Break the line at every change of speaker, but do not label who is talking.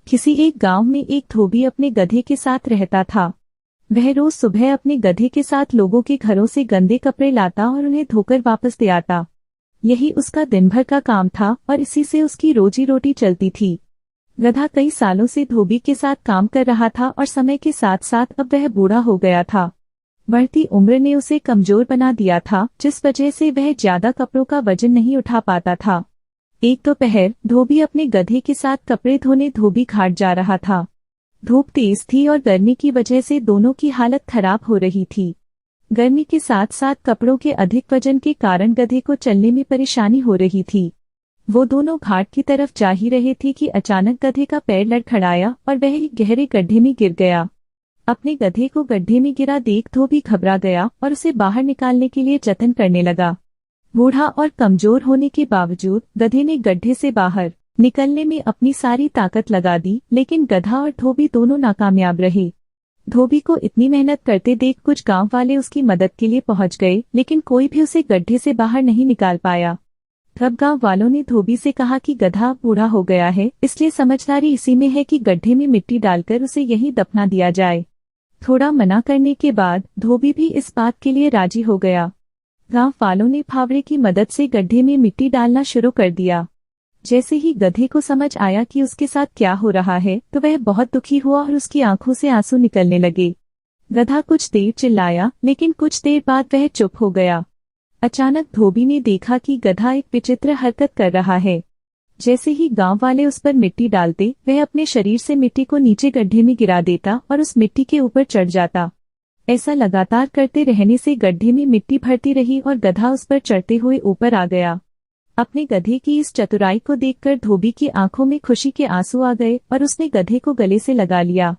किसी एक गांव में एक धोबी अपने गधे के साथ रहता था। वह रोज सुबह अपने गधे के साथ लोगों के घरों से गंदे कपड़े लाता और उन्हें धोकर वापस दे आता। यही उसका दिन भर का काम था और इसी से उसकी रोजी रोटी चलती थी। गधा कई सालों से धोबी के साथ काम कर रहा था और समय के साथ साथ अब वह बूढ़ा हो गया था। बढ़ती उम्र ने उसे कमजोर बना दिया था, जिस वजह से वह ज्यादा कपड़ों का वजन नहीं उठा पाता था। एक दोपहर धोबी अपने गधे के साथ कपड़े धोने धोबी घाट जा रहा था। धूप तेज थी और गर्मी की वजह से दोनों की हालत खराब हो रही थी। गर्मी के साथ साथ कपड़ों के अधिक वजन के कारण गधे को चलने में परेशानी हो रही थी। वो दोनों घाट की तरफ जा ही रहे थे कि अचानक गधे का पैर लड़खड़ाया और वह एक गहरे गड्ढे में गिर गया। अपने गधे को गड्ढे में गिरा देख धोबी घबरा गया और उसे बाहर निकालने के लिए जतन करने लगा। बूढ़ा और कमजोर होने के बावजूद गधे ने गड्ढे से बाहर निकलने में अपनी सारी ताकत लगा दी, लेकिन गधा और धोबी दोनों नाकामयाब रहे। धोबी को इतनी मेहनत करते देख कुछ गांव वाले उसकी मदद के लिए पहुंच गए, लेकिन कोई भी उसे गड्ढे से बाहर नहीं निकाल पाया। तब गांव वालों ने धोबी से कहा कि गधा बूढ़ा हो गया है, इसलिए समझदारी इसी में है कि गड्ढे में मिट्टी डालकर उसे यहीं दफना दिया जाए। थोड़ा मना करने के बाद धोबी भी इस बात के लिए राजी हो गया। गांव वालों ने फावड़े की मदद से गड्ढे में मिट्टी डालना शुरू कर दिया। जैसे ही गधे को समझ आया कि उसके साथ क्या हो रहा है, तो वह बहुत दुखी हुआ और उसकी आंखों से आंसू निकलने लगे। गधा कुछ देर चिल्लाया, लेकिन कुछ देर बाद वह चुप हो गया। अचानक धोबी ने देखा कि गधा एक विचित्र हरकत कर रहा है। जैसे ही गांव वाले उस पर मिट्टी डालते, वह अपने शरीर से मिट्टी को नीचे गड्ढे में गिरा देता और उस मिट्टी के ऊपर चढ़ जाता। ऐसा लगातार करते रहने से गड्ढे में मिट्टी भरती रही और गधा उस पर चढ़ते हुए ऊपर आ गया। अपने गधे की इस चतुराई को देखकर धोबी की आंखों में खुशी के आंसू आ गए और उसने गधे को गले से लगा लिया।